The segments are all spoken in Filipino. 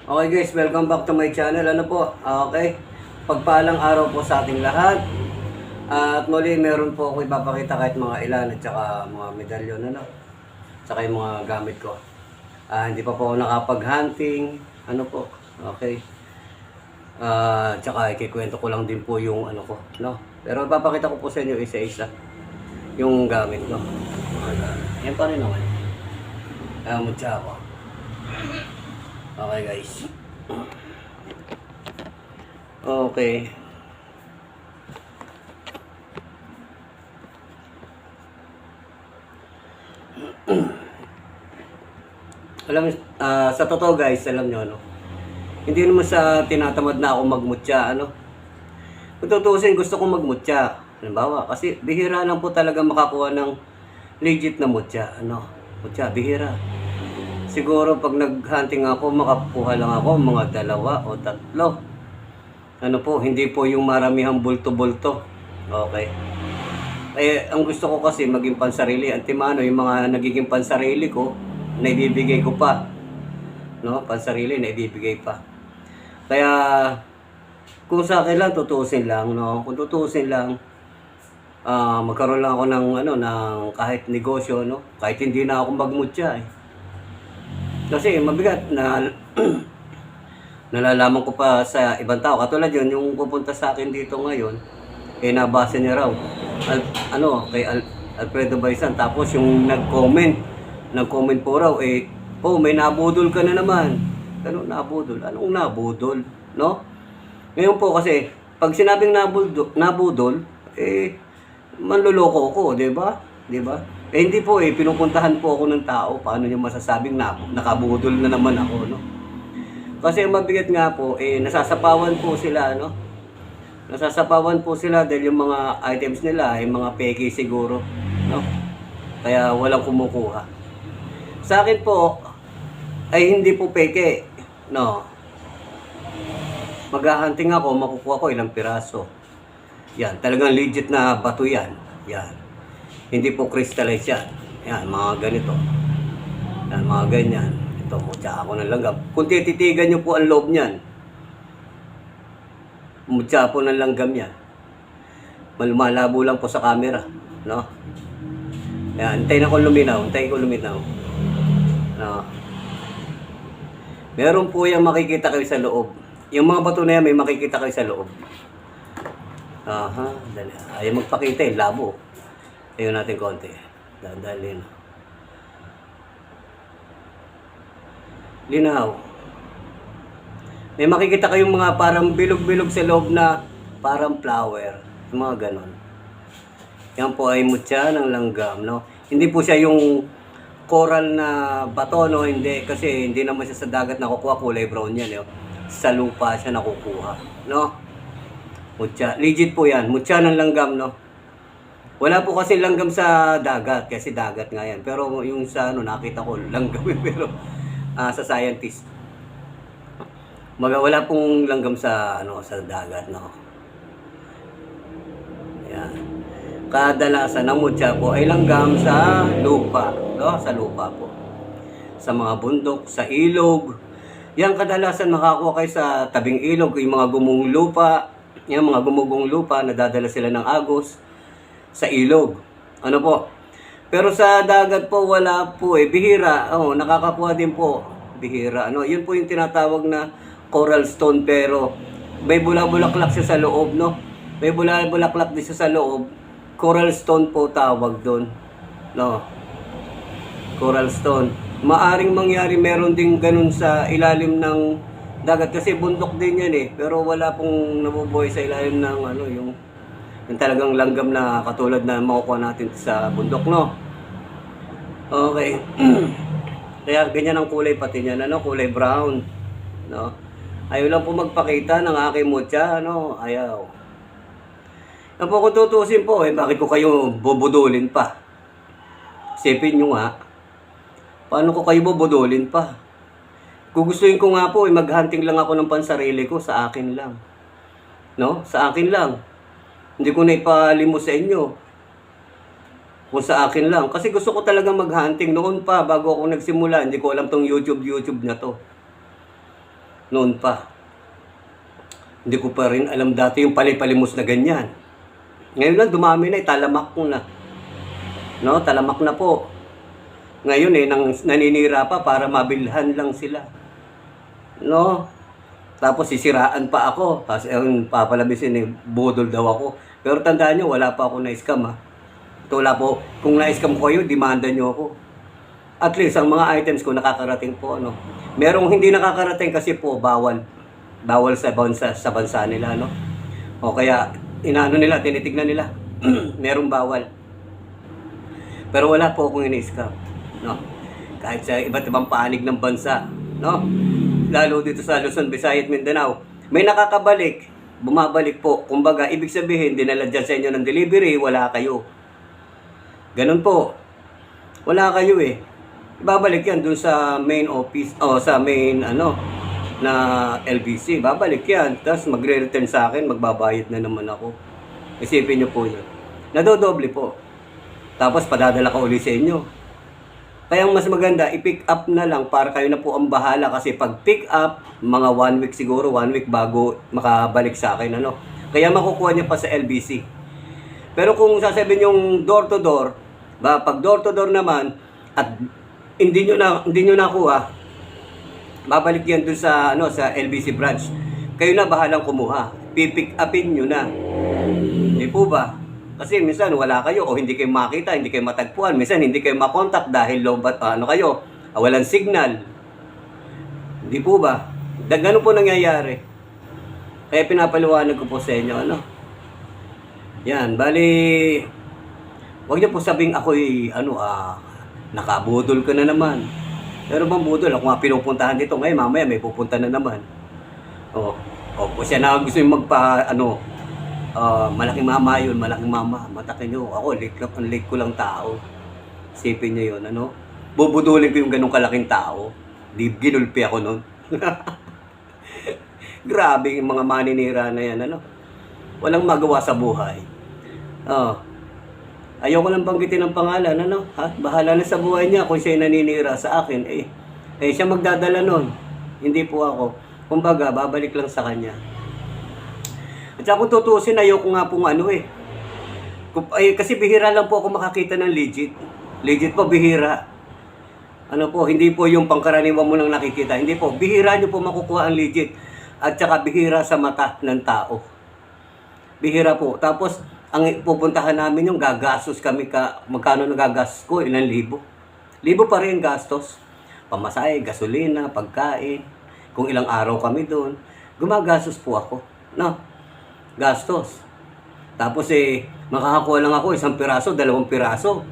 Okay guys, welcome back to my channel. Ano po? Okay. Pagpalang araw po sa ating lahat. At muli meron po ako ipapakita kahit mga ilan at saka mga medalyon ano. Saka yung mga gamit ko. Hindi pa po ako nakapag-hunting. Ano po? Okay. Tsaka ikikwento ko lang din po yung ano ko, no? Pero ipapakita ko po sa inyo isa-isa yung gamit ko. Yan pa rin naman. Mutya ako. Okay guys. Okay. Alam sa totoo guys, alam nyo ano. Hindi naman sa tinatamad na ako magmutya ano. Kung tutuusin gusto kong magmutya. Halimbawa, kasi bihira lang po talaga makakuha ng legit na mutya. Ano? Mutya, bihira. Siguro pag nag-hunting ako, makakuha lang ako mga 2 o 3. Ano po, hindi po yung maramihang bulto-bulto. Okay. Ang gusto ko kasi maging pansarili. Antimano, yung mga nagiging pansarili ko, naibibigay ko pa. No? Pansarili, naibibigay pa. Kaya, kung sa akin lang, tutuusin lang. No? Kung tutuusin lang, magkaroon lang ako ng, ng kahit negosyo. No? Kahit hindi na ako magmutya eh. Kasi mabigat na nalalaman ko pa sa ibang tao. Katulad yun, yung pupunta sa akin dito ngayon, nabasa niya raw. Kay Alfredo Baisan. Tapos yung nag-comment po raw, may nabudol ka na naman. Ano, nabudol? Anong nabudol? No? Ngayon po kasi, pag sinabing nabudol, manloloko ko, di ba? Di ba? Hindi po pinupuntahan po ako ng tao. Paano niyo masasabing nakabudol na naman ako, no? Kasi mabigat nga po, nasasapawan po sila, no? Nasasapawan po sila dahil yung mga items nila ay mga peke siguro, no? Kaya walang kumukuha. Sa akin po, ay hindi po peke, no? Maghahunting ako, makukuha ko ilang piraso. Yan, talagang legit na bato yan. Yan. Hindi po crystallize yan. Yan, mga ganito. Yan, mga ganyan. Ito, mutya ako ng langgam. Kung tititigan nyo po ang loob niyan, mutya po ng langgam yan. Malabo lang po sa camera. No? Yan, hintayin ako luminaw. Hintayin ko luminaw. No? Meron po yung makikita kayo sa loob. Yung mga bato na yan, may makikita kayo sa loob. Aha, dali. Ayaw magpakita labo. Ayun natin konti. Dadalhin. Linaw. May makikita kayong mga parang bilog-bilog sa loob na parang flower. Mga ganon. Yan po ay mutya ng langgam, no? Hindi po siya yung coral na bato, no? Hindi. Kasi hindi naman siya sa dagat nakukuha. Kulay brown yan, no? Sa lupa siya nakukuha, no? Mutya. Legit po yan. Mutya ng langgam, no? Wala po kasi langgam sa dagat, kasi dagat nga yan. Pero yung sa nakita ko langgam pero sa scientist. Wala pong langgam sa sa dagat, no. Yan. Kadalasan ng mutya po ay langgam sa lupa, no, sa lupa po. Sa mga bundok, sa ilog. Yan kadalasan makakuha kayo sa tabing ilog, yung mga gumong lupa, yung mga gumugong lupa, nadadala sila ng agos sa ilog. Ano po? Pero sa dagat po wala po bihira. Nakakakuha din po. Bihira. Yun po yung tinatawag na coral stone pero may bulak-bulaklak siya sa loob, no? May bulak-bulaklak din siya sa loob. Coral stone po tawag doon. No. Coral stone. Maaring mangyari meron ding ganun sa ilalim ng dagat kasi bundok din yan pero wala pong nabubuhay sa ilalim ng yung talagang langgam na katulad na makukuha natin sa bundok, no? Okay. Kaya ganyan ang kulay pati niyan, kulay brown, no? Ayaw lang po magpakita ng aking mutya, Ayaw. Ang po kung tutusin po, bakit ko kayo bubudulin pa? Isipin nyo nga, paano ko kayo bubudulin pa? Gugustuhin ko nga po, maghunting lang ako ng pansarili ko, sa akin lang. No? Sa akin lang. Hindi ko na ipalimos sa inyo. Kung sa akin lang. Kasi gusto ko talaga mag-hunting. Noon pa, bago ako nagsimula, hindi ko alam tong YouTube na to. Noon pa. Hindi ko pa rin alam dati yung palipalimos na ganyan. Ngayon lang dumami na, talamak ko na. No, talamak na po. Ngayon naninira pa para mabilhan lang sila. No? Tapos sisiraan pa ako. Kasi papalabisin budol daw ako. Pero tandaan nyo, wala pa ako na-scam ha. Ito wala po. Kung na-scam ko kayo, demanda nyo ako. At least, ang mga items ko nakakarating po. Ano? Merong hindi nakakarating kasi po, bawal. Bawal sa bansa nila. No? O kaya, inaano nila, tinitignan nila. Merong bawal. Pero wala po akong ini-scam. No? Kahit sa iba't ibang panig ng bansa. No? Lalo dito sa Luzon, Visayas, Mindanao. May nakakabalik. Bumabalik po. Kumbaga, ibig sabihin, dinala dyan sa inyo ng delivery, wala kayo. Ganun po. Wala kayo eh. Babalik yan dun sa main office, o sa main, na LBC. Babalik yan. Tapos magre-return sa akin, magbabayad na naman ako. Isipin nyo po yun. Nadodoble po. Tapos padadala ka uli sa inyo. Kaya mas maganda, i-pick up na lang para kayo na po ang bahala. Kasi pag pick up, mga 1 week siguro, 1 week bago makabalik sa akin. Kaya makukuha niya pa sa LBC. Pero kung sasabihin yung door to door, pag door to door naman, at hindi nyo nakuha, babalik yan dun sa, sa LBC branch. Kayo na bahalang kumuha. Pipick upin nyo na. Hindi po ba? Kasi minsan wala kayo o hindi kayo makita, hindi kayo matagpuan. Minsan hindi kayo makontak dahil lobat, kayo, walang signal. Hindi po ba? Ganun po nangyayari. Kaya pinapaliwanag ko po sa inyo, Yan, bali, huwag niyo po sabing ako'y, nakabudol ka na naman. Pero bang budol? Ako nga pinupuntahan dito ngayon, mamaya may pupunta na naman. O siya na gusto yung malaking mama yun, malaking mama. Matakin nyo, ako, late ko lang tao. Isipin nyo yun, Bubudulin ko yung ganong kalaking tao. Di ginulpi ako nun. Grabe yung mga maninira na yan, Walang magawa sa buhay. Ayoko lang banggitin ang pangalan, Bahala na sa buhay niya kung siya naninira sa akin, siya magdadala nun. Hindi po ako. Kumbaga, babalik lang sa kanya. At saka kung tutuusin, ayoko nga pong kasi bihira lang po ako makakita ng legit. Legit po, bihira. Hindi po yung pangkaraniwan mo lang nakikita. Hindi po, bihira nyo po makukuha ang legit. At saka bihira sa mata ng tao. Bihira po. Tapos, ang pupuntahan namin yung gagastos kami magkano nagagastos ko? Ilang libo. Libo pa rin gastos. Pamasahe, gasolina, pagkain. Kung ilang araw kami doon. Gumagastos po ako. Gastos. Tapos makakakuha lang ako 1 piraso, 2 piraso.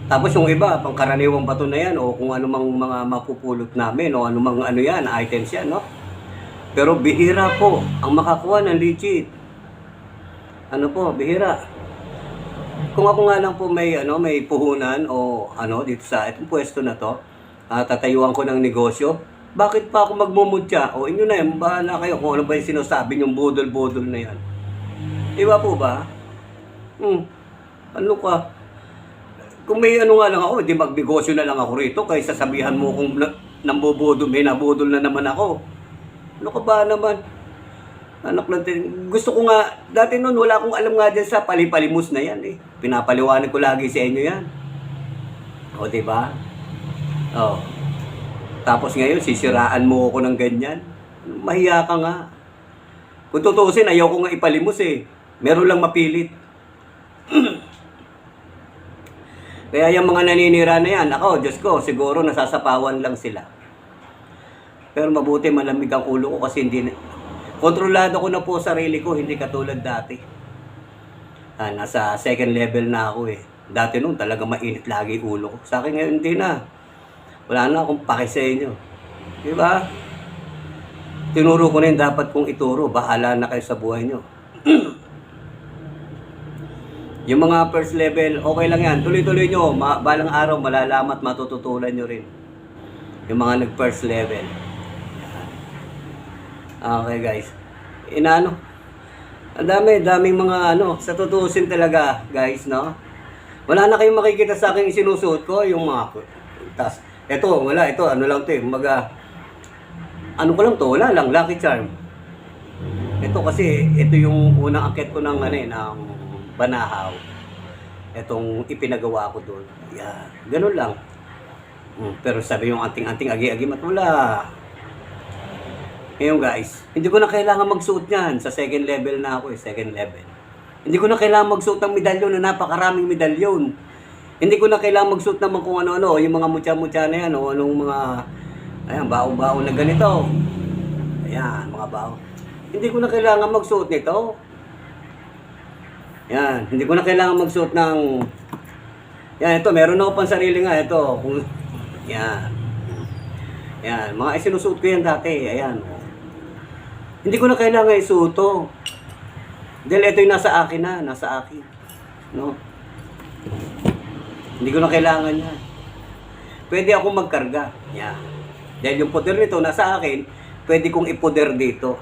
Tapos yung iba, pangkaraniwang bato na yan o kung anumang mga mapupulot namin o anumang items yan, Pero bihira po ang makakuha ng legit. Bihira. Kung ako nga lang po may puhunan o dito sa itong pwesto na to, tatayuan ko ng negosyo, bakit pa ako magmumutya? O inyo na yan, bahala kayo kung ano ba yung sinasabi yung budol-budol na yan. Iba po ba? Ano ka? Kung may nga lang ako, hindi magnegosyo na lang ako rito kaysa sabihan mo kung nambubudol, may nabudol na naman ako. Ano ka ba naman? Anak natin. Gusto ko nga, dati noon wala akong alam nga dyan sa palipalimos na yan Pinapaliwanag ko lagi sa inyo yan. O diba? Tapos ngayon, sisiraan mo ako ng ganyan. Mahiya ka nga. Kung tutuusin, ayaw ko nga ipalimos Meron lang mapilit. Kaya yung mga naninira na yan, ako, Diyos ko, siguro nasasapawan lang sila. Pero mabuti malamig ang ulo ko kasi kontrolado ko na po sarili ko, hindi katulad dati. Nasa second level na ako Dati noon talaga mainit lagi ulo ko. Sa akin ngayon hindi na. Wala na akong paki sa inyo. Diba? Tinuro ko na yung dapat kong ituro. Bahala na kayo sa buhay nyo. Yung mga first level, okay lang yan. Tuloy-tuloy nyo. Balang araw, malalamat, matututulan nyo rin. Yung mga nag-first level. Okay guys. Ang daming mga sa tutuusin talaga, guys, Wala na kayong makikita sa akin isinusuot ko, yung mga tas. Ito, wala, ito, lang 'to, kumbaga Ano ko lang to, wala lang, Lucky Charm. Ito kasi, ito yung unang akit ko ng, ng Banahaw. Itong ipinagawa ko doon. Yan, ganun lang. Pero sabi yung anting-anting, agi-agi matula. Ngayon guys, hindi ko na kailangan magsuot niyan. Sa second level na ako second level. Hindi ko na kailangan magsuot ng medalyon na napakaraming medalyon. Hindi ko na kailangan magsuot naman kung ano-ano, yung mga mutya-mutya na yan, o anong mga, ayan, bao-bao na ganito. Ayan, mga bao. Hindi ko na kailangan magsuot nito. Yan, hindi ko na kailangan magsuot ng, yan, ito, meron ako pang sarili nga, ito. Yan. Yan, mga isinusuot ko yan dati, ayan. Hindi ko na kailangan isuot to. Dahil ito yung nasa akin na, nasa akin. No? Hindi ko na kailangan yan. Pwede ako magkarga. Yan. Dahil yung poder nito nasa akin, pwede kong ipoder dito.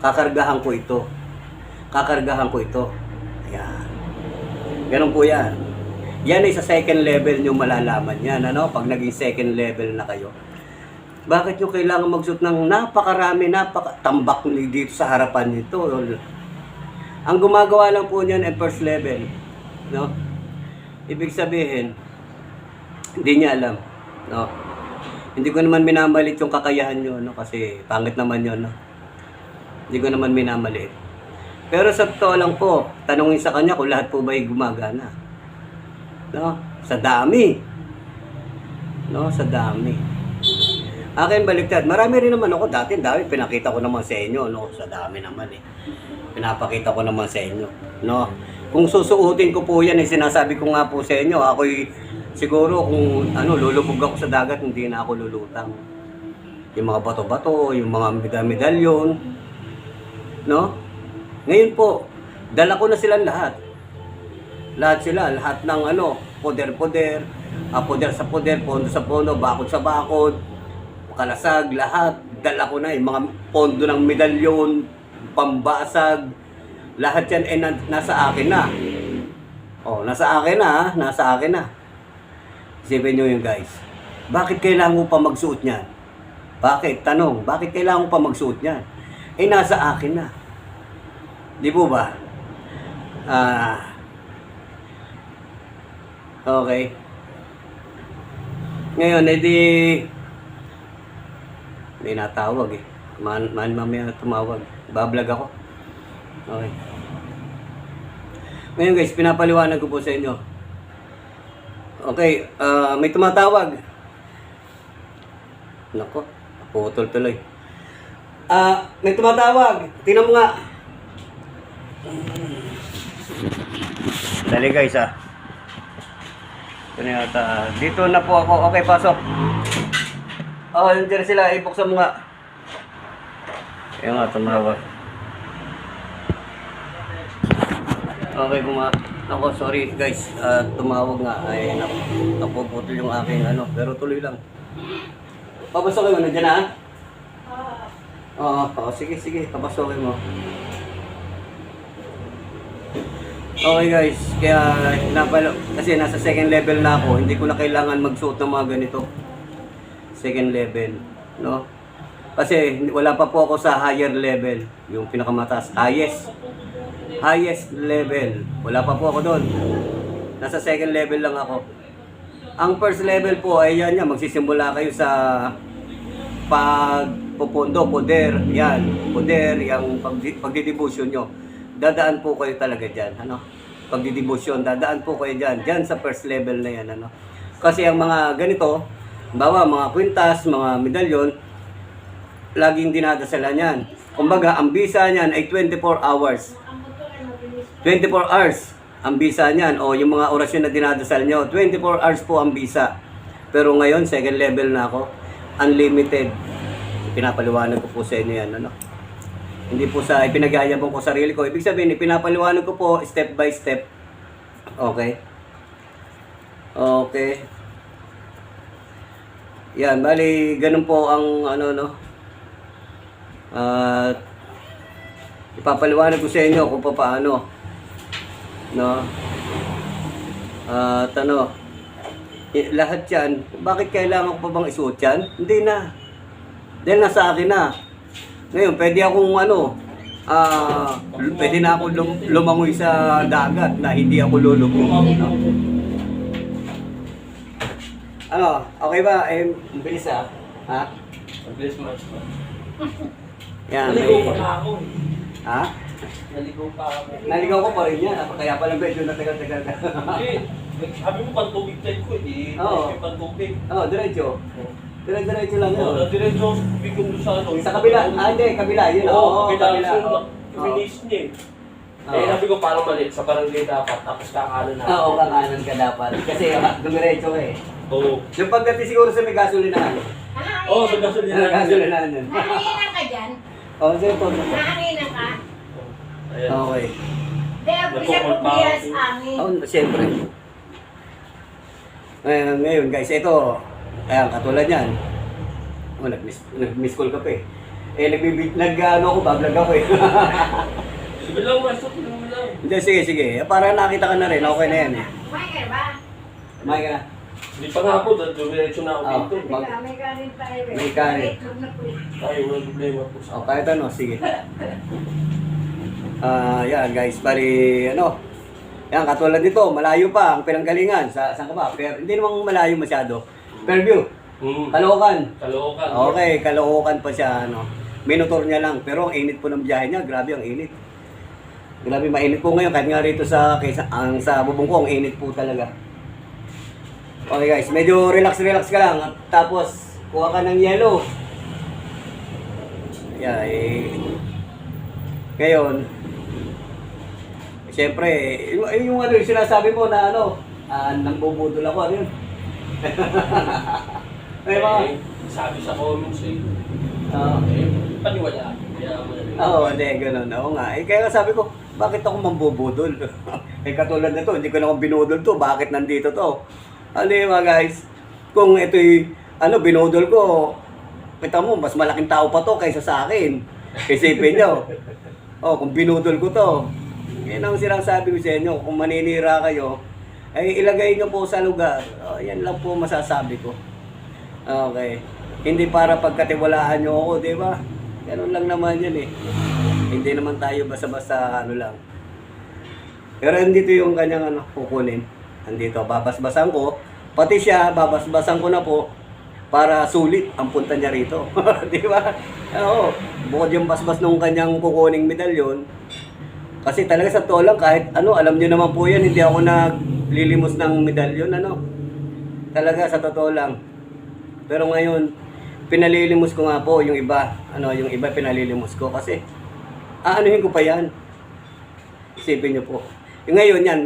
Kakargahan ko ito. Kakargahan ko ito. Ayan. Ganun po yan. Yan ay sa second level nyo malalaman yan. Ano? Pag naging second level na kayo. Bakit nyo kailangan magsuot ng napakarami, napakatambak dito sa harapan nito? Ang gumagawa lang po niyan ay first level. No? Ibig sabihin, hindi niya alam. No? Hindi ko naman minamalit yung kakayahan nyo, no? Kasi pangit naman yun. No? Hindi ko naman minamalit. Pero sa totoo lang po, tanungin sa kanya kung lahat po ba ay gumagana. No? Sa dami. No? Sa dami. Akin baliktad. Marami rin naman ako. Dati pinakita ko naman sa inyo. No? Sa dami naman pinapakita ko naman sa inyo. No? Kung susuotin ko po yan, sinasabi ko nga po sa inyo, ako'y siguro kung lulubog ako sa dagat, hindi na ako lulutang. Yung mga bato-bato, yung mga medalyon. No? Ngayon po, dala ko na silang lahat. Lahat sila, lahat ng poder-poder, poder sa poder, pondo sa pondo, bakod sa bakod, kalasag, lahat. Dala ko na yung mga pondo ng medalyon, pambasag, lahat yan ay nasa akin na. Oh, nasa akin na, nasa akin na. Isipin nyo yun guys. Bakit kailangan mo pa magsuot niyan? Bakit? Tanong, bakit kailangan mo pa magsuot niyan? Eh, nasa akin na. Di po ba? Okay. Ngayon, edi may natawag mamaya tumawag. Bablog ako. Okay. Ngayon guys, pinapaliwanag ko po sa inyo. Okay, may tumatawag. Nako, putol tuloy. May tumatawag. Tingnan mo nga. Dali guys Ito na yata. Dito na po ako. Okay, pasok. Nandiyan sila. Ibuksan mo nga. Ayan nga, tumawag. Okay, ako, sorry guys. Tumawag nga. Ay, napuputol yung aking pero tuloy lang. Papasok kayo. Nandiyan na? Sige. Papasokin mo. Okay guys, kaya kasi nasa second level na ako, hindi ko na kailangan magsuot ng mga ganito. Second level, no? Kasi wala pa po ako sa higher level, yung pinakamataas, highest level. Wala pa po ako doon. Nasa second level lang ako. Ang first level po ay yan, magsisimula kayo sa pagpupundo, poder, yung pagdidibusyon nyo. Dadaan po kayo talaga dyan, pagdidibusyon, dadaan po kayo dyan sa first level na yan, Kasi ang mga ganito, mga kwintas, mga medalyon, laging dinadasalan yan. Kumbaga, ang bisa niyan ay 24 hours. 24 hours ang bisa niyan, o yung mga orasyon na dinadasal nyo, 24 hours po ang bisa. Pero ngayon, second level na ako, unlimited. Pinapaliwanag ko po sa inyo yan, Hindi po sa ipinagyayabang ko sarili ko. Ibig sabihin, pinapaliwanag ko po step by step. Okay? Okay. Yan, bali, ganun po ang ipapaliwanag ko sa inyo kung paano. No? Lahat yan, bakit kailangan ko pa bang isuot yan? Hindi na. Dahil nasa akin na. Ngayon, pwede akong pwede na ako lumangoy sa dagat na hindi ako lulubog. No? Ano, okay ba? Bilis ha? Bilis mo. Yan. Naligaw pa na ako. Ha? Naligaw pa ako. Naligaw ko pa rin yan. Kaya pala medyo natagal-tagal ka. Hindi. Sabi mo pantubig type ko, eh. Oo. Pantubig. Oo, diretso. Diretso lang yun. Oo, diretso tubig yung doon sa ano. Sa kabila. Hindi, kabila. Yun. Oo, kabila. Oo. Finish niya eh. Oo. Eh, sabi ko parang mali. Sa barangay dapat. Tapos kakaano na. Oo, kakanan ka dapat. Kasi dumiretso ka eh. Oo. Yung pagdating siguro sa may gasolinahan. Oo, sa gasolina. Gasolinahan yun. Nahanginan ka dyan? Oo, sige po. Nahanginan ka? Ayan. Okay. Dahil siya pagbias angin. Oo, siyempre. Ngayon guys, ito. Ayan, katulad yan. Oh, nag-miss call ka pa eh. Nag-ano ako, vlog ako eh. Sige lang, maso. Sige lang. Hindi, sige. Para nakita ka na rin, okay na yan eh. Kumain ka ba? Kumain ka na. Hindi pa nga ako. Diretso na ako Oo. dito. May kanin tayo. May kanin. Itlog na po. Ay, walang problema po sa O, kahit ano, sige. Yan guys, bali, yan, katulad nito, malayo pa ang pinanggalingan. Saan ka ba? Hindi namang malayo masyado. Fairview, Caloocan. Caloocan. Okay, Caloocan pa siya, Minotor niya lang, pero ang init po ng biyahe niya, grabe ang init. Grabe, mainit po ngayon, kahit nga rito sa bubong ko, ang init po talaga. Okay guys, medyo relax ka lang. At tapos, kuha ka ng yellow. Yeah, ngayon, siyempre, yung sinasabi mo na nambubudol ako, ano yun? Ay, mga, Sabi sa comments eh. Paniwala. Kaya mo na rin. hindi, gano'n. Oo nga. Kaya nga sabi ko, bakit ako mambubudol? Katulad nito, hindi ko na akong binudol to. Bakit nandito to? Mga guys, kung ito'y, binudol ko, kita mo, mas malaking tao pa to kaysa sa akin. Isipin nyo. Kung binudol ko to, yan ang sinasabi ko sa inyo. Kung maninira kayo, ay ilagay nyo po sa lugar. Yan lang po masasabi ko. Okay. Hindi para pagkatiwalaan nyo ako, di ba? Ganun lang naman yan eh. Hindi naman tayo basta-basta lang. Pero andito yung kanyang kukunin. Andito, babasbasan ko. Pati siya, babasbasan ko na po para sulit ang punta niya rito. Di ba? Oo. Bukod yung basbas nung kanyang kukuning medalyon. Kasi talaga sa totoo lang, kahit alam niyo naman po yan, hindi ako naglilimos ng medalyon, Talaga sa totoo lang. Pero ngayon, pinalilimos ko nga po yung iba. Yung iba pinalilimos ko kasi aanuhin ko pa yan. Isipin niyo po. Ngayon yan,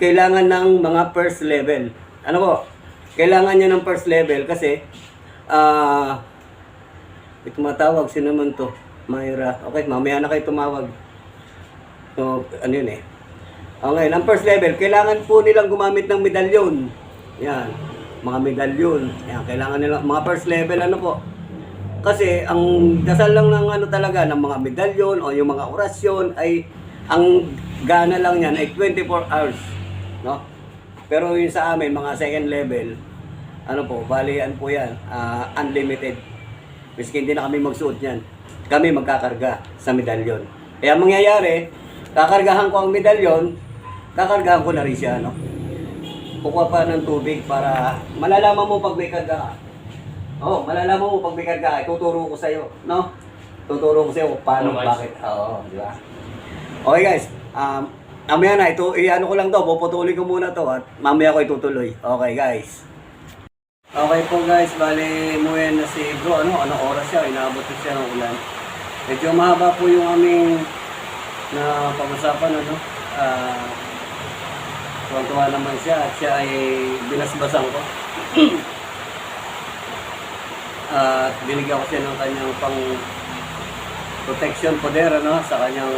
kailangan ng mga first level. Kailangan niya ng first level kasi may tumatawag, sino naman to? Mayra. Okay, mamaya na kayo tumawag. So, yun eh. Okay, ang first level, kailangan po nilang gumamit ng medalyon. Yan, mga medalyon. Yan, kailangan nila, mga first level, po. Kasi, ang dasal lang ng talaga, ng mga medalyon o yung mga orasyon ay, ang gana lang yan ay 24 hours. No? Pero yung sa amin, mga second level, balian po yan, unlimited. Miski hindi na kami magsuot yan. Kami magkakarga sa medalyon. Kaya ang mangyayari, kakargahan ko ang medalyon, kakargahan ko na rin siya, Kukuha pa ng tubig para malalaman mo pag may karga ka. Malalaman mo pag may karga ka, tuturo ko sa'yo, Tuturo ko sa'yo kung paano, bakit. Di ba? Okay guys, mamaya na, ito, ko lang to, puputulin ko muna to at mamaya ko itutuloy. Okay guys. Okay po guys, bali muwi na si bro, anong oras siya, inaabot na siya ng ulan. Medyo mahaba po yung aming na pag-usapan, tuwa naman siya at siya ay binasbasan ko. At binigyan ko siya ng kanyang pang protection poder, sa kanyang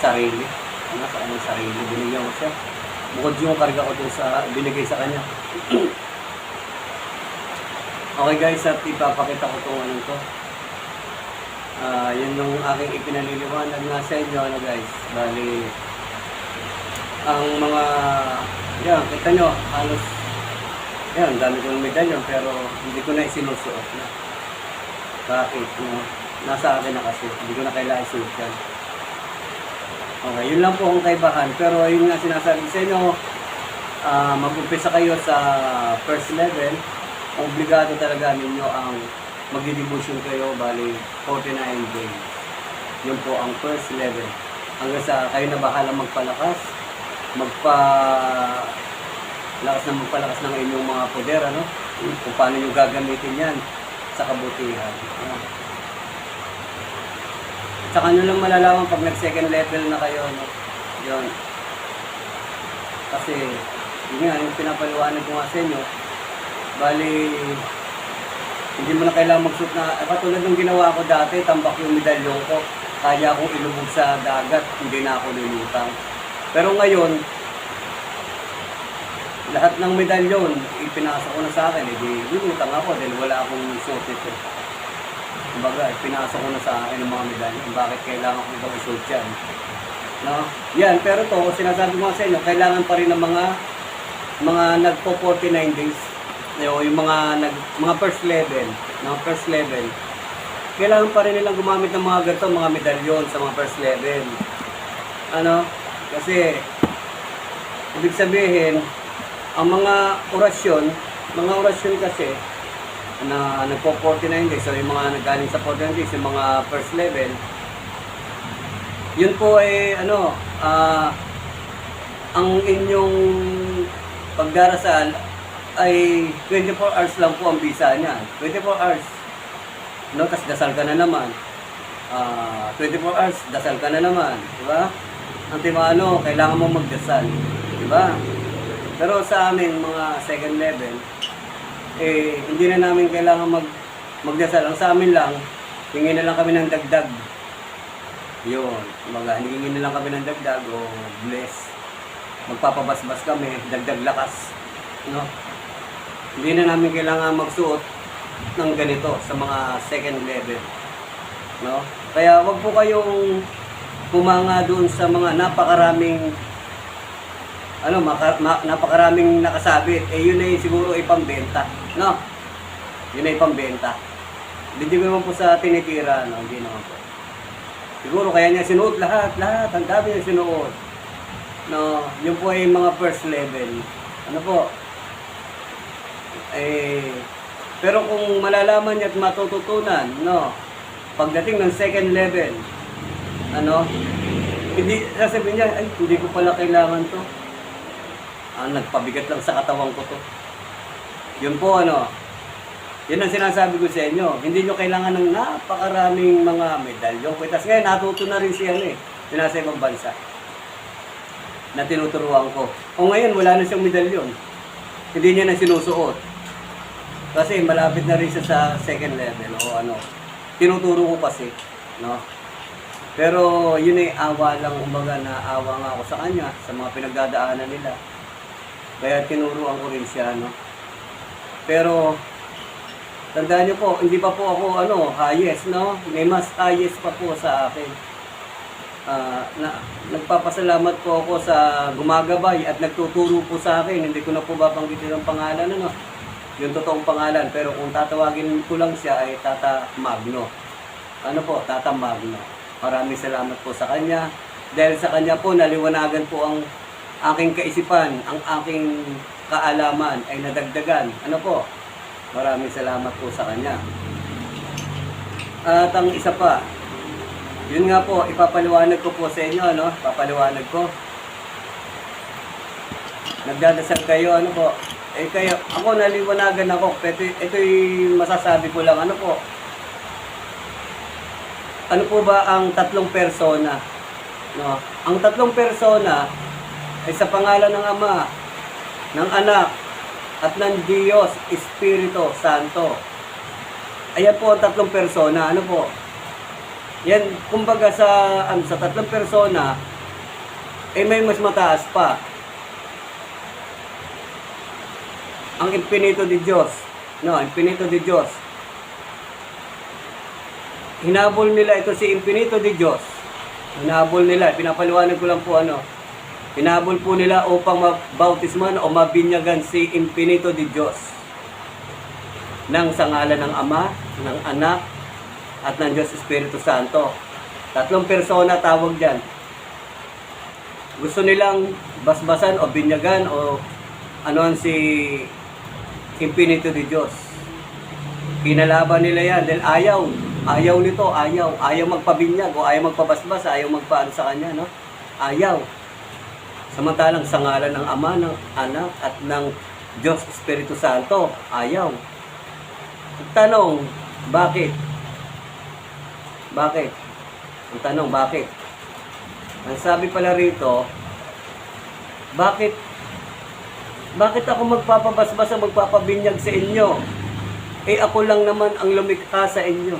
sarili. Sa kanyang sarili, binigyan ko siya. Bukod yung karga ko dun sa binigay sa kanya. Okay guys, at ipapakita ko itong to. Yun yung aking ipinaliliwanag nga sa inyo, guys. Bali, ang mga, yan, kita nyo, halos, yan, dami kong medalyon, pero hindi ko na isinusuot na. Bakit? No? Nasa akin na kasi. Hindi ko na kailangan isuot yan. Okay, yun lang po ang kaibahan. Pero yun nga sinasabi sa inyo, mag-umpisa kayo sa first level. Obligado talaga ninyo ang magdi-devotion kayo, bali 49 days. Yun po ang first level. Hanggang sa kayo na bahala magpalakas, magpalakas ng inyong mga poder, ano? Kung paano nyo gagamitin yan sa kabutihan. Tsaka nyo lang malalaman pag nag-second level na kayo, no? Yun. Kasi, yun nga, yung pinapaliwanag ko nga sa inyo, bali, hindi mo na kailangan mag-shoot na, katulad ng ginawa ko dati, tambak yung medalyon ko, kaya akong ilubog sa dagat, hindi na ako lulutang. Pero ngayon, lahat ng medalyon, ipinasa ko na sa akin, hindi lulutang ako dahil wala akong suot ito. Kumbaga, ipinasa ko na sa akin ng mga medalyon, bakit kailangan ko itong isuot yan? No? Yan, pero to, sinasabi ko sa inyo, kailangan pa rin ng mga nagpo 49 days, yung mga first level, kailangan pa rin nilang gumamit ng mga ganito, mga medalyon sa mga first level. Ano? Kasi, ibig sabihin, ang mga orasyon kasi, na nagpo 49 days, so yung mga nagaling sa 49 days, yung mga first level, yun po ay, ang inyong pagdarasal ay 24 hours lang po ang visa niya. 24 hours. No, tas dasal ka na naman. 24 hours, dasal ka na naman. Diba? Ang kailangan mo magdasal. Diba? Pero sa amin, mga second level, hindi na namin kailangan magdasal. Ang sa amin lang, hingin na lang kami ng dagdag. Yun. Hingin na lang kami ng dagdag o bless. Magpapabasbas kami, dagdag lakas. No? Hindi na namin kailangan magsuot ng ganito sa mga second level. No? Kaya wag po kayong pumanga doon sa mga napakaraming napakaraming nakasabit. Yun ay siguro ipambenta. No? Yun ay pambenta. Hindi ko naman po sa tinitira, no? Hindi naman po. Siguro kaya niya sinuot lahat, ang dami niya sinuot. No, yun po ay mga first level. Ano po? Pero kung malalaman niya at matututunan, no, pagdating ng second level, hindi sasabihin niya, ay, hindi ko pala kailangan to. Nagpabigat lang sa katawan ko to. Yun po, yan ang sinasabi ko sa inyo. Hindi nyo kailangan ng napakaraming mga medalyon. Tapos ngayon, natuto na rin siya nasa ibang bansa na tinuturuan ko. O ngayon, wala na siyang medalyon. Hindi niya na sinusuot. Kasi malapit na rin siya sa second level o tinuturo ko kasi, no? Pero yun ay awa lang, umaga na awa nga ako sa kanya, sa mga pinagdadaanan nila. Kaya tinuruan ko rin siya, no? Pero tandaan niyo po, hindi pa po ako highest, no? May mas highest pa po sa akin. Nagpapasalamat po ako sa gumagabay at nagtuturo po sa akin. Hindi ko na po babanggitin ang pangalan, yung totoong pangalan. Pero kung tatawagin ko lang siya ay Tata Magno. Tata Magno. Maraming salamat po sa kanya. Dahil sa kanya po, naliwanagan po ang aking kaisipan, ang aking kaalaman ay nadagdagan. Maraming salamat po sa kanya. At ang isa pa, yun nga po, ipapaliwanag ko po sa inyo, Papaliwanag ko. Nagdadasal kayo, kayo, ako naliwanagan ako, pero ito'y masasabi ko lang, Ano po ba ang tatlong persona? No? Ang tatlong persona ay sa pangalan ng Ama, ng Anak, at ng Diyos, Espiritu Santo. Ayan po ang tatlong persona, Yan, kumbaga sa tatlong persona, may mas mataas pa. Ang Infinito de Diyos. Infinito de Diyos. Hinabol nila ito si Infinito de Diyos. Hinabol nila, pinapaliwanag ko lang po Hinabol po nila upang mabautisman o mabinyagan si Infinito de Diyos. Nang sa ngalan ng Ama, ng Anak, at ng Diyos Espiritu Santo. Tatlong persona tawag dyan. Gusto nilang basbasan o binyagan o anoan si Espiritu de Diyos. Pinalaban nila yan dahil ayaw nito, ayaw magpabinyag o ayaw magpabasbas, ayaw magpaano sa kanya, no? Ayaw. Samantalang sa ngalan ng Ama, ng Anak at ng Diyos Espiritu Santo, ayaw. Tanong, bakit? Bakit? Ang tanong, bakit? Ang sabi pala rito, bakit ako magpapabasbas o magpapabinyag sa inyo? Eh ako lang naman ang lumikha sa inyo.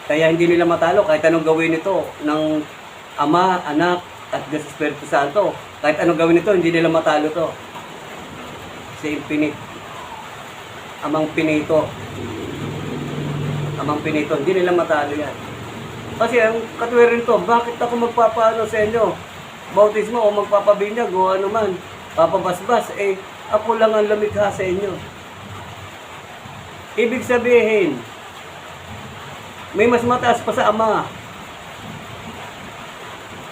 Kaya hindi nila matalo kahit anong gawin nito ng Ama, Anak, at Diyos Espiritu Santo. Kahit anong gawin nito, hindi nila matalo to. Si Infinite. Amang Pinito. Amang Pinito, hindi nila matalo yan. Kasi ang katwiran to, bakit ako magpapaano sa inyo? Bautismo o magpapabinyag o ano man, papabasbas, eh ako lang ang lumikha sa inyo. Ibig sabihin, may mas mataas pa sa Ama.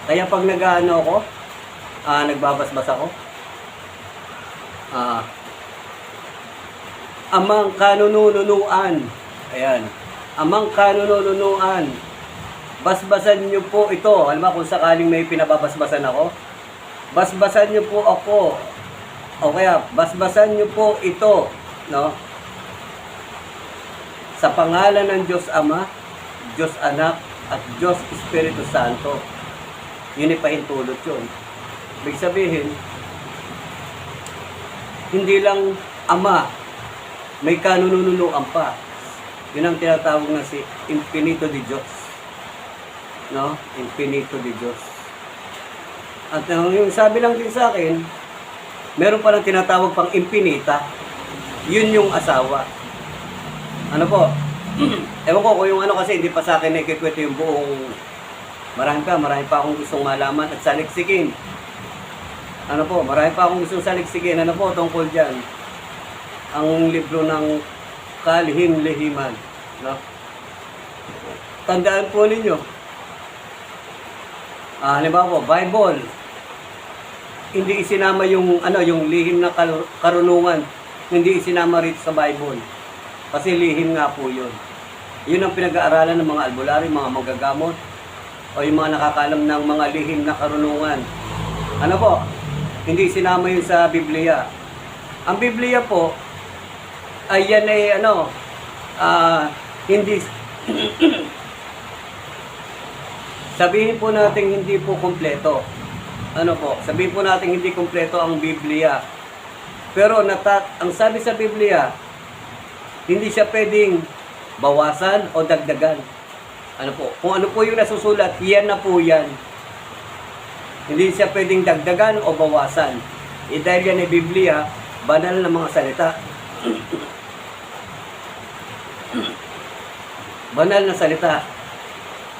Kaya pag nag-ano ako, nagbabasbas ako, Amang kanununuan. Ayan. Amang kanununuan. Basbasan niyo po ito. Alam mo kung sakaling may pinababasbasan ako, basbasan niyo po ako. O kaya, basbasan niyo po ito. No? Sa pangalan ng Diyos Ama, Diyos Anak, at Diyos Espiritu Santo. Yun ipahintulot yun. Ibig sabihin, hindi lang Ama, may kanununuan pa. Yun ang tinatawag na si Infinito de Diyos. No? Infinito de Diyos. At yung sabi lang din sa akin, meron pa lang tinatawag pang Infinita. Yun yung asawa. Ano po? Ewan ko kung yung ano kasi hindi pa sa akin nakikwento yung buong marami pa akong gustong malaman at saliksikin. Ano po? Marami pa akong gustong saliksikin. Ano po tungkol dyan? Ang libro ng Kalihim-Lihiman. No? Tandaan po ninyo. Halimbawa po, Bible. Hindi isinama yung yung lihim na karunungan. Hindi isinama rito sa Bible. Kasi lihim nga po yun. Yun ang pinag-aaralan ng mga albularyo, mga magagamot, o yung mga nakakalam ng mga lihim na karunungan. Ano po? Hindi isinama yun sa Biblia. Ang Biblia po, ay yan ay hindi sabihin po natin hindi po kumpleto. Ano po? Sabihin po natin hindi kumpleto ang Biblia. Pero ang sabi sa Biblia, hindi siya pwedeng bawasan o dagdagan. Ano po? Kung ano po yung nasusulat, yan na po yan. Hindi siya pwedeng dagdagan o bawasan. Dahil yan ay Biblia, banal na mga salita. Banal na salita.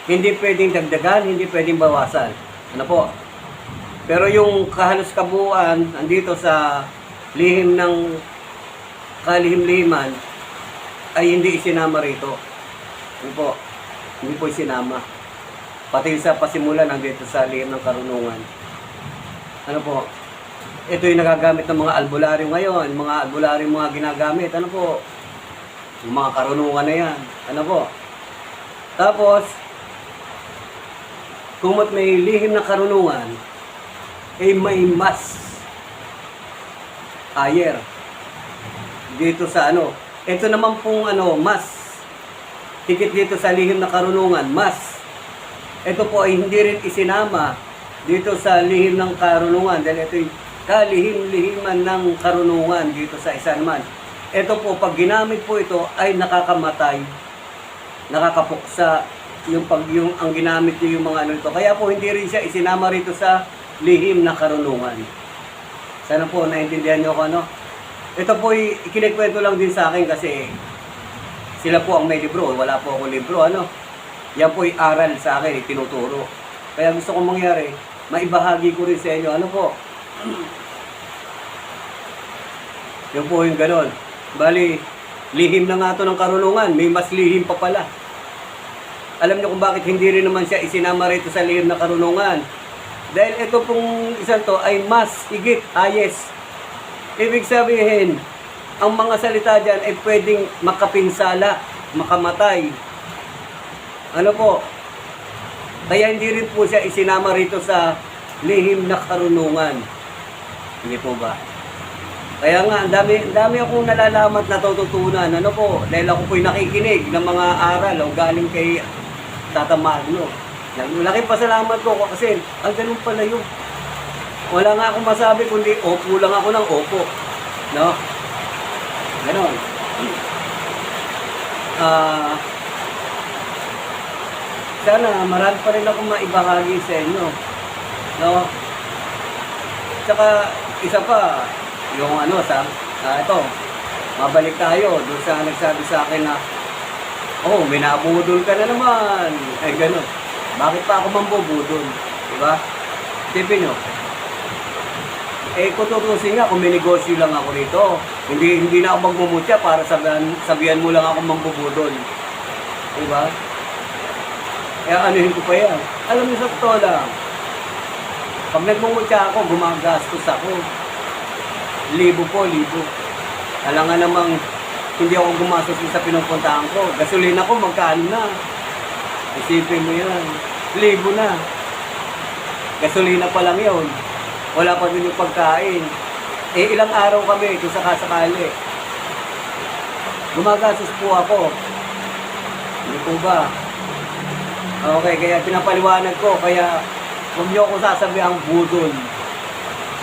Hindi pwedeng dagdagan, hindi pwedeng bawasan. Ano po? Pero yung kahalos kabuuan, andito sa lihim ng kalihim-lihiman, ay hindi isinama rito. Ano po? Hindi po isinama. Pati sa pasimulan, andito sa lihim ng karunungan. Ano po? Ito yung nagagamit ng mga albularyo ngayon, mga albularyo mga ginagamit. Ano po? Yung mga karunungan na yan. Ano po? Tapos, kung may lihim na karunungan, may mas higher dito sa ito naman pong mas higit dito sa lihim na karunungan, mas ito po ay hindi rin isinama dito sa lihim ng karunungan dahil ito yung kalihim-lihiman ng karunungan dito sa isa naman. Ito po, pag ginamit po ito ay nakakamatay, nakakapuksa yung ang ginamit niyo yung mga ito. Kaya po hindi rin siya isinama rito sa lihim na karunungan. Sana po naintindihan niyo ko Ito po ikinikwento lang din sa akin kasi sila po ang may libro, wala po ako libro Yan po aral sa akin, tinuturo. Kaya gusto kong mangyari, maibahagi ko rin sa inyo. Ano po? Yun po yung ganon. Bali, Lihim na nga to ng karunungan, may mas lihim pa pala. Alam niyo kung bakit hindi rin naman siya isinama rito sa lihim na karunungan. Dahil ito pong isang to ay mas higit, highest. Ibig sabihin, ang mga salita dyan ay pwedeng makapinsala, makamatay. Ano po? Kaya hindi rin po siya isinama rito sa lihim na karunungan. Hindi po ba? Kaya nga, ang dami akong nalalaman at natututunan. Ano po? Dahil ako po'y nakikinig ng mga aral o galing kay Tata Magno. Malaking pasalamat ko kasi ang ganun pala yun. Wala nga akong masabi kundi opo lang ako ng opo. No? Ganon. Sana marami pa rin akong maibahagi sa inyo. No? Tsaka isa pa, yung ito, mabalik tayo doon sa nagsabi sa akin na, oh, minabudol ka na naman. Ay, gano'n. Bakit pa ako mambubudol? Diba? Tipin nyo. Kung tutusin nga, kung may negosyo lang ako rito, hindi na ako magmumutya para sabihan mo lang ako mambubudol. Diba? Kaya anuhin ko pa yan. Alam niyo sa totoo lang, pag nagmumutya ako, gumagastos ako. Libo. Alam nga namang hindi ako gumastos sa pinupuntahan ko. Gasolina ko, magkano na? Isipin mo yan. Libo na. Gasolina pa lang yun. Wala pa din yung pagkain. Ilang araw kami kung sakasakali. Gumagastos po ako. Hindi po ba? Okay, kaya pinapaliwanag ko. Kaya huwag niyo ako sasabihan budol.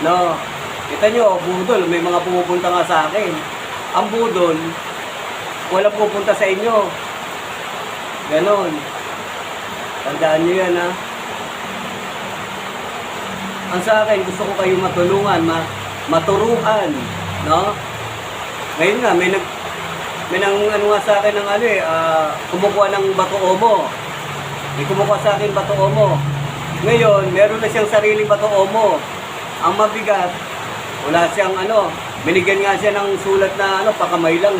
No? Kita nyo, budol, may mga pumupunta nga sa akin. Ang budol, walang pupunta sa inyo. Ganon. Tandaan nyo yan, ha? Ang sa akin, gusto ko kayong matulungan, maturuan, no? Ngayon nga, may ano nga sa akin ng kumukuha ng bato omo. May kumukuha sa akin bato omo. Ngayon, meron na siyang sariling bato omo. Ang mabigat, wala siyang binigyan nga siya ng sulat na pakamay lang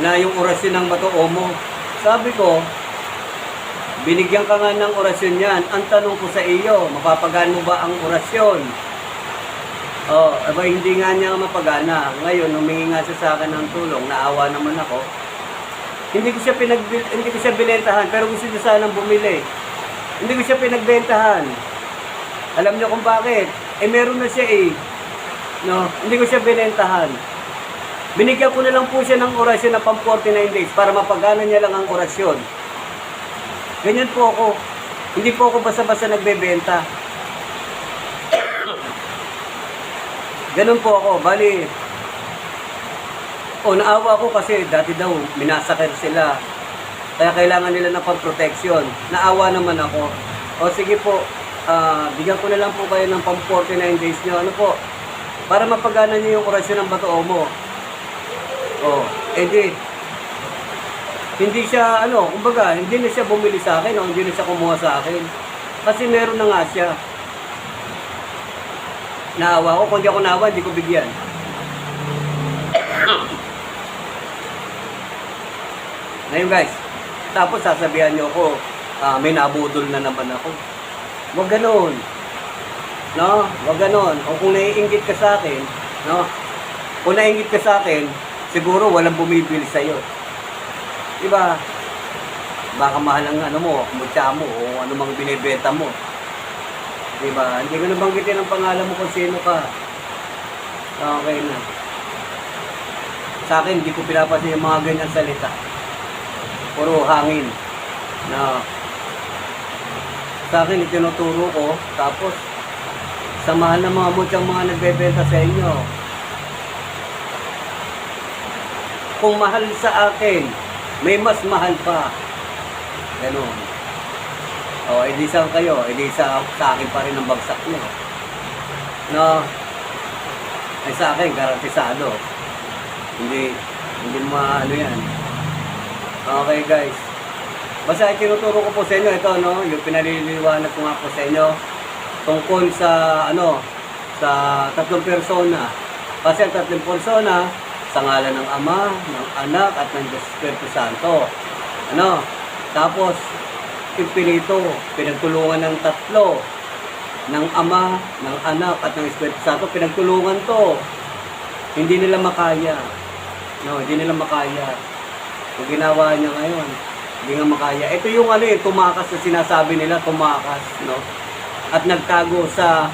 na yung orasyon ng bato omo. Sabi ko, binigyan ka nga ng orasyon yan. Ang tanong ko sa iyo, mapapagaan mo ba ang orasyon? Hindi nga niya mapagana. Ngayon, humingi nga siya sa akin ng tulong, naawa naman ako. Hindi ko siya binentahan, pero gusto niya sanang bumili. Hindi ko siya pinagbentahan. Alam niyo kung bakit? Meron na siya No, hindi ko siya binentahan. Binigyan ko na lang po siya ng orasyon na pang 49 days para mapagana niya lang ang orasyon. Ganyan po ako. Hindi po ako basta-basta nagbebenta. Ganun po ako. Bali, naawa ko kasi dati daw minasakir sila. Kaya kailangan nila ng pang-protection. Naawa naman ako. Sige po, bigyan ko na lang po kayo ng pang 49 days nyo. Ano po? Para mapagana niyo yung orasyon ng bato omo. Hindi siya, kumbaga, hindi na siya bumili sa akin o hindi na siya kumuha sa akin. Kasi meron na nga siya. Naawa ko, kung di ako naawa, hindi ko bigyan. Ngayon guys, tapos sasabihan niyo ako, may nabudol na naman ako. Huwag ganon. No? Huwag ganon. O kung naiinggit ka sa akin, no? Kung naiinggit ka sa akin, siguro walang bumibili sa'yo. Diba? Baka mahal ang mutya mo, o ano mang binibenta mo. Diba? Hindi ko nabanggitin ang pangalan mo kung sino ka. Okay na. Sa akin, hindi ko pinapansin yung mga ganyan salita. Puro hangin. No? Sa akin, itinuturo ko, tapos sa mahal ng mga mutyang mga nagbebenta sa inyo. Kung mahal sa akin, may mas mahal pa. Ganun. Edi saan kayo? Edi sa akin pa rin ang bagsak nyo. No? Ay sa akin, garantisado. Hindi yan. Okay guys. Basta tinuturo ko po sa inyo ito, no? Yung pinaliliwanag ko nga po sa inyo tungkol sa sa tatlong persona. Kasi ang tatlong persona, Sa ngalan ng Ama, ng Anak, at ng Diyos Espiritu Santo. Ano? Tapos, Espiritu, pinagtulungan ng tatlo. Ng Ama, ng Anak, at ng Espiritu Santo. Pinagtulungan to. Hindi nila makaya. No, hindi nila makaya. Kung ginawa niya ngayon, hindi nga makaya. Ito yung ano eh, tumakas na sinasabi nila, tumakas, no? At nagtago sa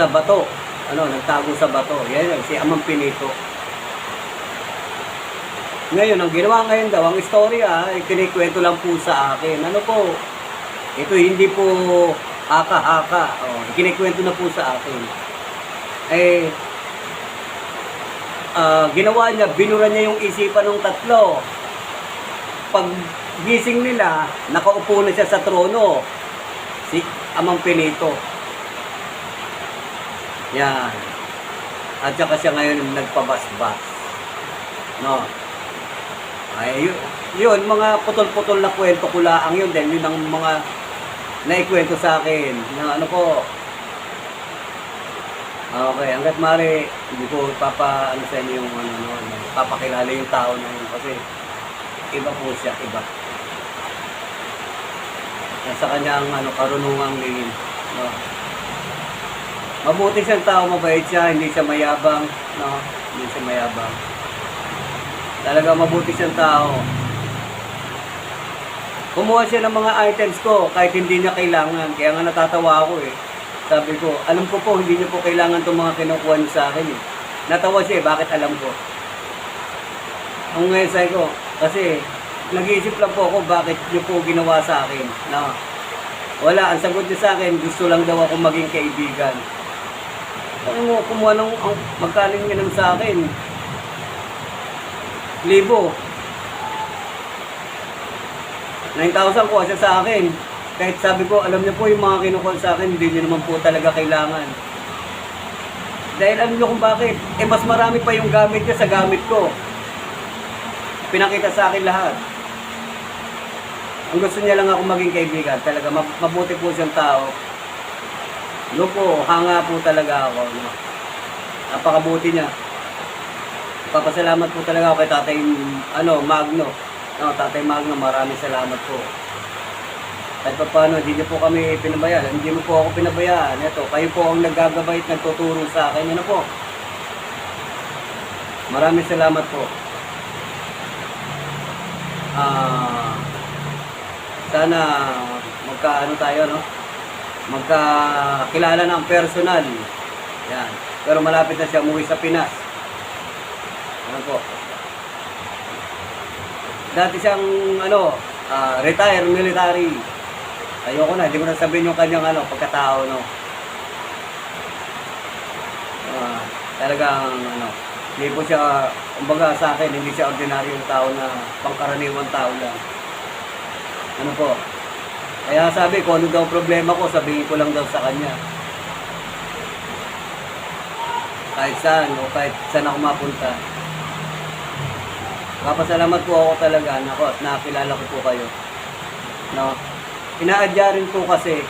bato. Ano, nagtago sa bato. Yan, si Amang Pinito. Ngayon, ang ginawa ngayon daw, ang istorya, kinikwento lang po sa akin. Ano po? Ito hindi po haka-haka. Oh, kinikwento na po sa akin. Eh, ginawa niya, binura niya yung isipan ng tatlo. Pag gising nila, nakaupo na siya sa trono. Si Amang Pinito. Yan. At saka siya ngayon nagpabasbas. No. Ay, yun, mga putol-putol na kwento ko lang yun. Dahil yun ang mga naikwento sa akin. Na ano po. Okay, hanggat mari, hindi ko ano sa inyo yung papakilala yung tao na yun. Kasi iba po siya, iba. Sa kanyang karunungang lihim. No. Mabuti siyang tao, mabait siya, hindi siya mayabang. No? Hindi siya mayabang. Talaga mabuti siyang tao. Kumuha siya ng mga items ko kahit hindi niya kailangan. Kaya nga natatawa ako eh. Sabi ko, alam ko po, hindi niyo po kailangan itong mga kinukuha niyo sa akin eh. Natawa siya eh, bakit alam ko? Ang ngayon sabi ko, kasi nag-iisip lang po ako bakit niyo po ginawa sa akin. No? Wala, ang sagot niya sa akin, gusto lang daw ako maging kaibigan. Ano mo, kumuha ng magkaling niya sa akin. Libo. 9,000 kuha siya sa akin. Kahit sabi ko, alam niyo po yung mga kinukuha sa akin, hindi niyo naman po talaga kailangan. Dahil alam niyo kung bakit. Eh mas marami pa yung gamit niya sa gamit ko. Pinakita sa akin lahat. Ang gusto niya lang ako maging kaibigan. Talaga, mabuti po siyang tao. No po, hanga po talaga ako. No? Napakabuti niya. Papasalamat po talaga ako kay Tatay Magno. No, Tatay Magno, maraming salamat po. Kahit pa paano, hindi niyo po kami pinabayaan. Hindi mo po ako pinabayaan. Ito, kayo po ang naggagabay at nagtuturo sa akin. Ano po? Maraming salamat po. Sana magkaano tayo, no? Magkakilala ng personal. Yan. Pero malapit na siya umuwi sa Pinas. Ano po? Dati siyang retire military. Ayoko na, hindi ko na sabihin yung kanyang pagkatao, no. Talagang hindi po siya, kumbaga sa akin, hindi siya ordinaryong tao na pangkaraniwang tao lang. Ano po? Kaya sabi ko, ano daw problema ko, sabihin ko lang daw sa kanya. Kahit saan, o kahit saan ako mapunta. Papasalamat po ako talaga, nako, at nakakilala ko po kayo. No? Inaadya rin po kasi,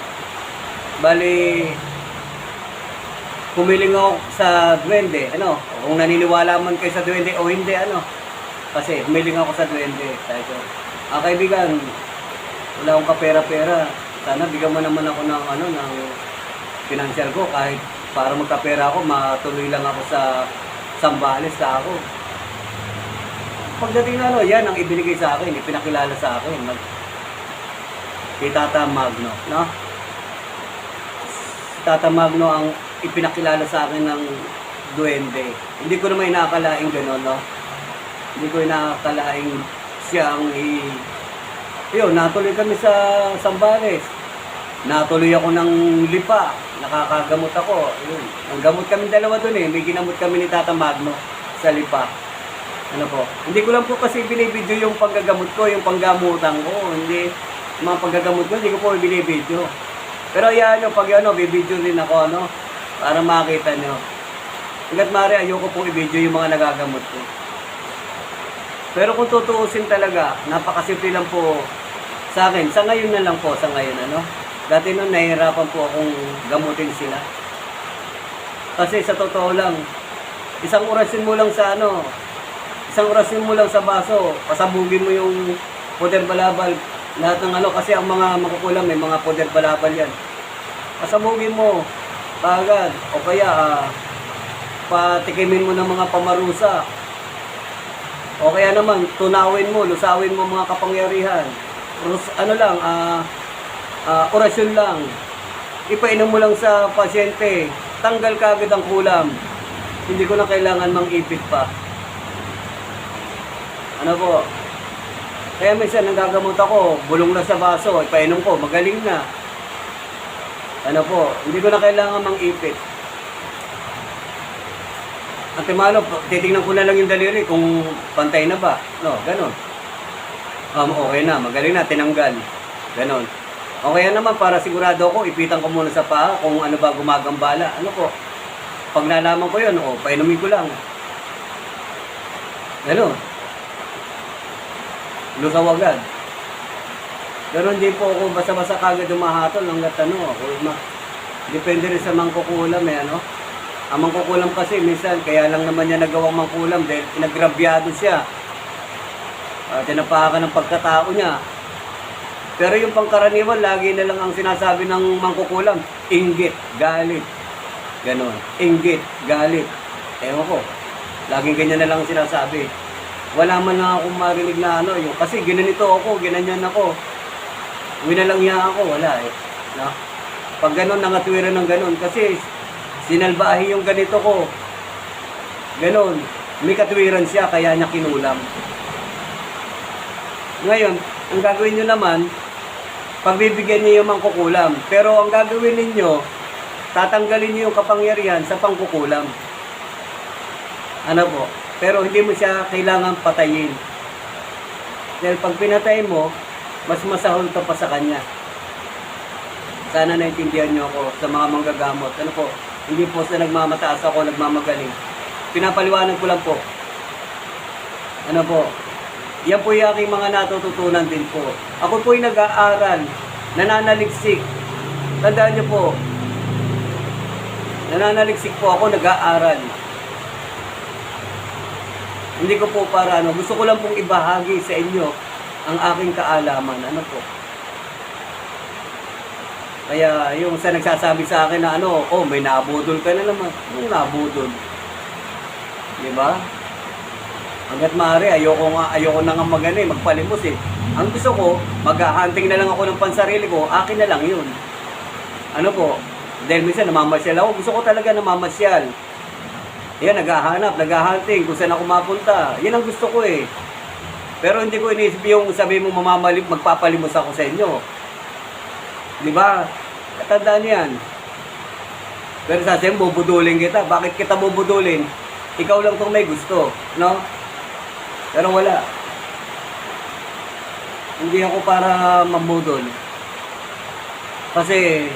bali, pumiling ako sa duwende, kung naniniwala man kayo sa duwende o hindi, kasi humiling ako sa duwende. Sabi ko, kaibigan, wala akong kapera-pera, sana bigyan mo naman ako ng financial ko, kahit para magkapera ako, matuloy lang ako sa Sambales na ako. Pagdating na yan ang ibinigay sa akin, ipinakilala sa akin, kay Tata Magno, no? Tata Magno ang ipinakilala sa akin ng duwende. Hindi ko naman inaakalaing gano'n, no? Hindi ko inaakalaing siya ang yun, natuloy kami sa Sambales. Natuloy ako ng Lipa. Nakakagamot ako. Yun. Ang gamot kami dalawa dun eh. May ginamot kami ni Tata Magno sa Lipa. Ano po? Hindi ko lang po kasi binibidyo yung paggagamot ko, yung panggamutan ko. Hindi, mga paggagamot ko, hindi ko po binibidyo. Pero yan, pag bibidyo din ako, para makita nyo. Hanggat maaari, ayoko pong i-video yung mga nagagamot ko. Pero kung tutuusin talaga, napakasimple lang po sa akin. Sa ngayon na lang po, sa ngayon, Dati noon, nahihirapan po akong gamutin sila. Kasi sa totoo lang, isang orasin mo lang sa isang orasyon mo lang sa baso, pasabugin mo yung poder balabal. Lahat ng ano, kasi ang mga makukulam, may mga poder balabal yan. Pasabugin mo, kagad. O kaya, patikimin mo ng mga pamarusa. O kaya naman, tunawin mo, lusawin mo mga kapangyarihan. Ano lang, orasyon lang. Ipainom mo lang sa pasyente. Tanggal kagad ang kulam. Hindi ko na kailangan mang-ipit pa. Ano po? Kaya minsan nagagamot ako, bulong na sa baso, ipainom ko, magaling na. Ano po? Hindi ko na kailangan mang-ipit. Ang timalo, titingnan ko na lang yung daliri kung pantay na ba. No, ganon. Okay na, magaling na, tinanggal. Ganon. O kaya naman, para sigurado ako, ipitan ko muna sa paa kung ano ba gumagambala. Ano po? Pag nalaman ko yun, painumin ko lang. Ganon. Lusaw agad. Ganon din po ako basta-basta kagad umahatol hanggat depende rin sa mangkukulam ano. Ang mangkukulam kasi minsan, kaya lang naman niya nagawang mangkulam dahil pinagrabyado siya. Tinapakan ng pagkatao niya. Pero yung pangkaraniwan, lagi na lang ang sinasabi ng mangkukulam, inggit, galit. Ganon. Inggit, galit. Ewan ko. Laging ganyan na lang ang sinasabi. Wala man lang akong marinig na yung, kasi ginanito ako, ginanyan ako. Winalang niya ako, wala No? Pag ganon, nangatwiran ng ganon, kasi sinalbahi yung ganito ko. Ganon. May katwiran siya, kaya niya kinulam. Ngayon, ang gagawin nyo naman, pagbibigyan niyo yung mangkukulam. Pero ang gagawin ninyo, tatanggalin niyo yung kapangyarihan sa pangkukulam. Ano po? Pero hindi mo siya kailangan patayin. Dahil pag pinatay mo, mas masahol ka pa sa kanya. Sana naintindihan niyo ako sa mga manggagamot. Ano po? Hindi po sa nagmamataas ako, nagmamagaling. Pinapaliwanag ko lang po. Ano po? Yan po yung aking mga natututunan din po. Ako po yung nag-aaral, nananaliksik. Tandaan niyo po, nananaliksik po ako, nag-aaral. Hindi ko po para gusto ko lang pong ibahagi sa inyo ang aking kaalaman. Ano po? Kaya yung sa nagsasabi sa akin na may nabudol ka na naman. Yung nabudol. Di ba? Hanggat maaari, ayoko na nga magpalimos eh. Ang gusto ko, mag-hunting na lang ako ng pansarili ko, akin na lang yun. Ano po? Dahil minsan namamasyal ako, gusto ko talaga namamasyal. Yan, naghahanap, naghahunting, kung saan ako mapunta. Yan ang gusto ko eh. Pero hindi ko inisip yung sabi mo magpapalimos ako sa inyo. Di ba? Katandaan yan. Pero sasabihin, bubudulin kita. Bakit kita bubudulin? Ikaw lang itong may gusto. No? Pero wala. Hindi ako para mamudol. Kasi,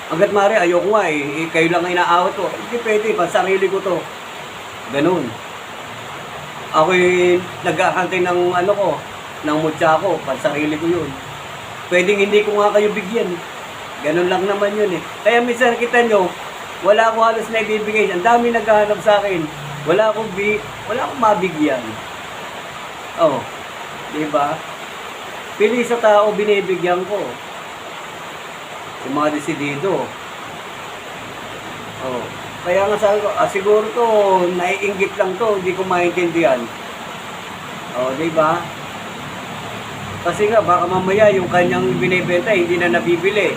hanggat maaari, ayoko nga eh. Kayo lang ang inaawat ko. Hindi pwede, sarili ko to. Ganun. Ako'y naghahantay ng ng mutya ko, sarili ko yun. Pwedeng hindi ko nga kayo bigyan. Ganun lang naman yun eh. Kaya minsan kita nyo, wala akong halos na ibibigay. Ang dami naghahanap sa akin. Wala akong mabigyan. Oh, di ba? Pili sa tao, binibigyan ko. Yung mga desidido. Oh. Kaya nga sabi ko, siguro to, naiinggit lang to, hindi ko maintindihan. Oh, di ba? Kasi nga, baka mamaya yung kanyang binibenta, hindi na nabibili.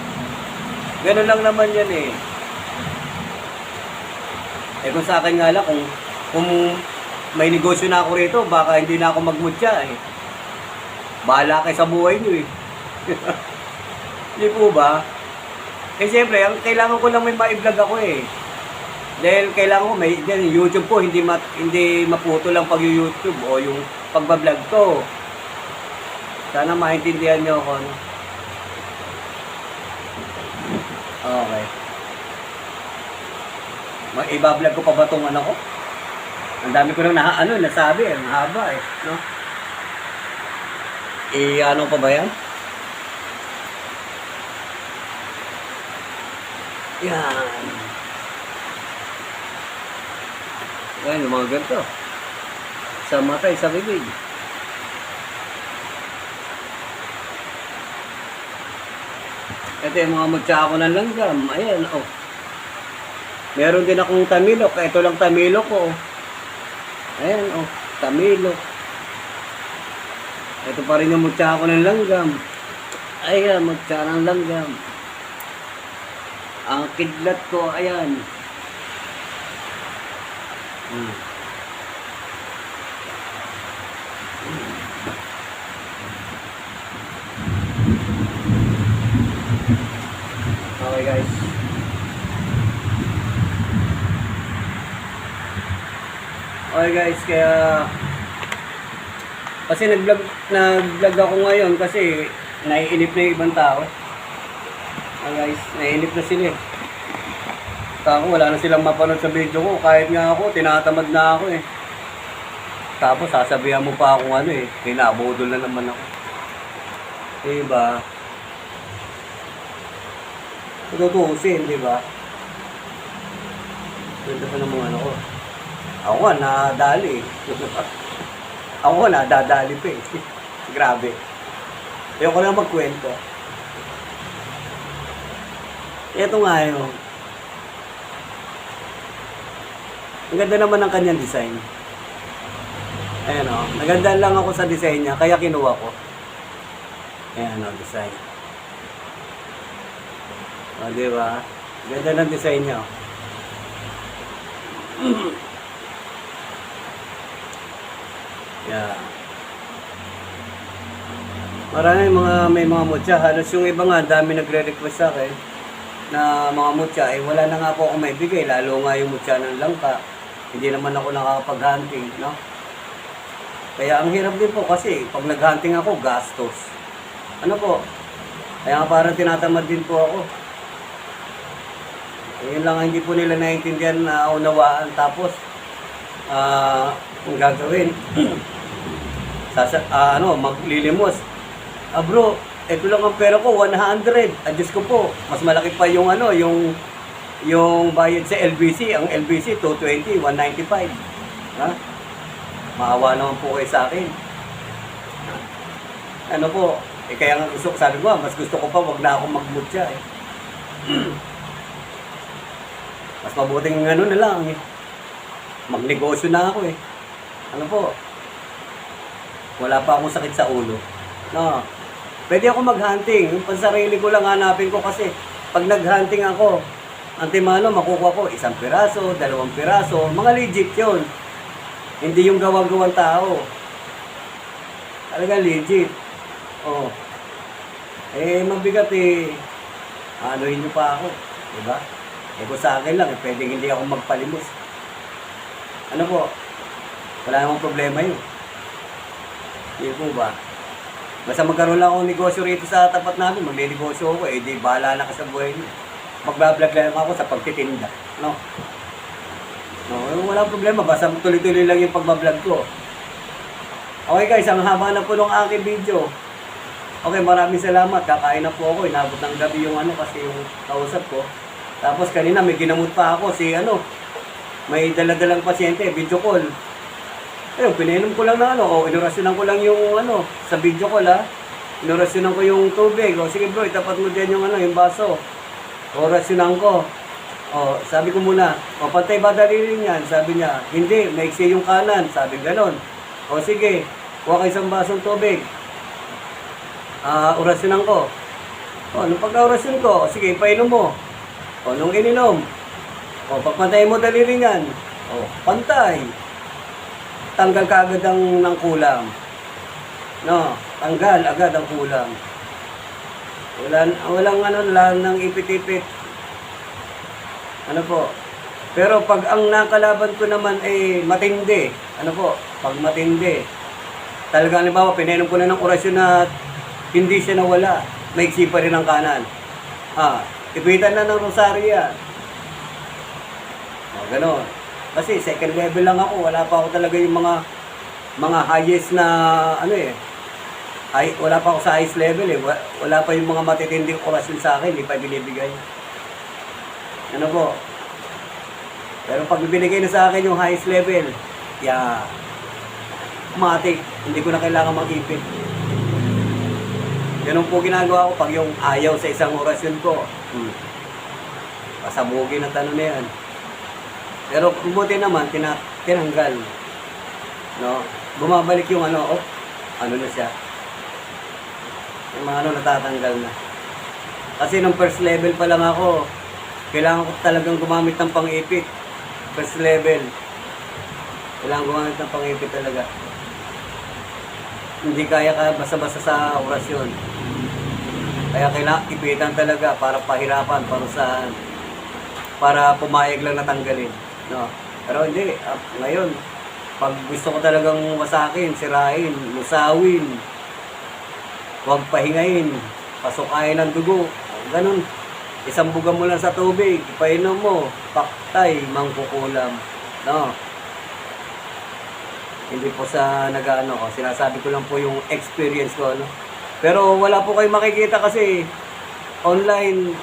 Ganun lang naman yan eh. Kung sa akin nga lang, kung may negosyo na ako rito, baka hindi na ako magmutya eh. Bahala kayo sa buhay nyo eh. Hindi po ba? Siyempre, kailangan ko lang may ma-vlog ako eh. Dahil kailangan ko YouTube ko, hindi maputo lang pag YouTube o yung pagbablog ko. Sana maintindihan nyo ako. Okay. Ibablog ko pa ba itong ko? Ang dami ko nang nasabi, ang haba eh. No? Pa ba yan? Yan. Yan, yung mga ganito. sa matay, sa bibig. Ito yung mga mutya ko ng langgam. Ayan, oh. Meron din akong tamilok. Ito lang tamilok ko. Oh. Ayan, oh. Tamilok. Ito pa rin yung mutya ko ng langgam. Ayan, mutya ng langgam. Ang kidlat ko, ayan. Okay guys. Okay guys, kaya kasi nag-vlog ako ngayon kasi naiinip na yung ibang tao. Okay guys, naiinip na sila eh. Ako, wala na silang mapanood sa video ko. Kahit nga ako, tinatamad na ako eh. Tapos sasabihan mo pa akong ano eh, pinabudol na naman ako. Diba? Tutusin, diba? Ganda pa ng mga ano ko. Ako nga, nadali eh. Ako nga, nadadali pa eh. Grabe. Ayoko lang magkwento. Ito nga yun. Ang ganda naman ng kanyang design. Ayan o. Naganda lang ako sa design niya, kaya kinuha ko. Ayan o, design. O, diba? Ganda ng design niya. Yeah. Marami may mga mutya. Halos yung iba nga, dami nagre-request sa akin na mga mutya. Eh, wala na nga po akong maibigay. Lalo nga yung mutya ng langka. Hindi naman ako nakakapag-hunting, no? Kaya ang hirap din po kasi pag nag-hunting ako, gastos. Ano po? Kaya nga parang tinatamad din po ako. Yun lang hindi po nila naiintindihan na unawaan. Tapos, ang gagawin, maglilimos. Bro, ito lang ang pera ko, 100. Adjust ko po. Mas malaki pa yung yung bayad sa LBC. Ang LBC, 220, 195. Ha? Maawa naman po kayo sa akin. Ano po, kaya nga gusto ko, sabi ko, mas gusto ko pa, wag na ako magmutya eh. Mas mabuting ano na lang eh. Magnegosyo na ako eh. Ano po, wala pa akong sakit sa ulo. No. Pwede ako mag-hunting. Yung pansarili ko lang hanapin ko kasi pag nag-hunting ako, antimano, makukuha ko 1 piraso, 2 piraso, mga legit yun. Hindi yung gawa-gawang tao. Talaga legit. Oh. Eh, mabigat eh. Anuhin nyo pa ako. Diba? Eh, kung sa akin lang, pwedeng hindi ako magpalimos. Ano po? Wala namang problema yun. Hindi po ba? Basta magkaroon lang akong negosyo rito sa tapat namin, magne-negosyo ako, eh di bahala na ka sa buhay niyo. Magbablog lang ako sa pagtitinda. No? No, walang problema, basta tuloy-tuloy lang yung pagbablog ko. Okay guys, ang haba na po ng aking video. Okay, maraming salamat. Kakain na po ako, inabot ng gabi yung kasi yung kausap ko. Tapos kanina may ginamot pa ako may daladalang pasyente, video call. Ayun, pinainom ko lang na inurasyonan ko lang yung sa video call ha. Inurasyonan ko yung tubig. Sige bro, itapat mo dyan yung baso. Orasyonan ko. Sabi ko muna, pantay ba daliri niyan? Sabi niya, hindi, maiksi yung kanan. Sabi ganon. Sige, kuha kayo isang basong tubig. Orasyonan ko. Nung pagka-orasyon ko, sige, painom mo. Nung ininom. Pagpantay mo daliri niyan. Pantay. Tanggal ka agad ng kulang. No, tanggal agad ang kulang. Walang lang ng ipit-ipit. Ano po? Pero pag ang nakalaban ko naman ay matindi. Ano po? Pag matindi. Talagang halimbawa, pinainom ko na ng orasyon na hindi siya nawala. Maiksi pa rin ang kanan. Ipitan na ng rosaryo yan. Ganon. Kasi second level lang ako, wala pa ako talaga yung mga highest na wala pa ako sa highest level eh. Wala pa yung mga matitinding orasyon sa akin, hindi pa binibigay. Ano po? Pero pag binigay na sa akin yung highest level, matik, hindi ko na kailangan mag-ipit. Ganun po ginagawa ko pag yung ayaw sa isang orasyon ko. Pasabugin ang tanong na yan. Pero kung buti naman, tinanggal. No? Bumabalik yung ano na siya. Yung mga natatanggal na. Kasi nung first level pa lang ako, kailangan ko talagang gumamit ng pang-ipit. First level. Kailangan gumamit ng pang-ipit talaga. Hindi kaya ka basta-basta sa orasyon. Kaya kailangan ipitan talaga para pahirapan, para pumayag lang natanggalin. No? Pero hindi, ngayon, pag gusto ko talagang wasakin, sirain, musawin, huwag pahingain, pasukain ng dugo, ganun. Isang buga mo lang sa tubig, ipainom mo, paktay, mangkukulam. No? Hindi po sa nag-ano ko, sinasabi ko lang po yung experience ko. No? Pero wala po kayo makikita kasi online,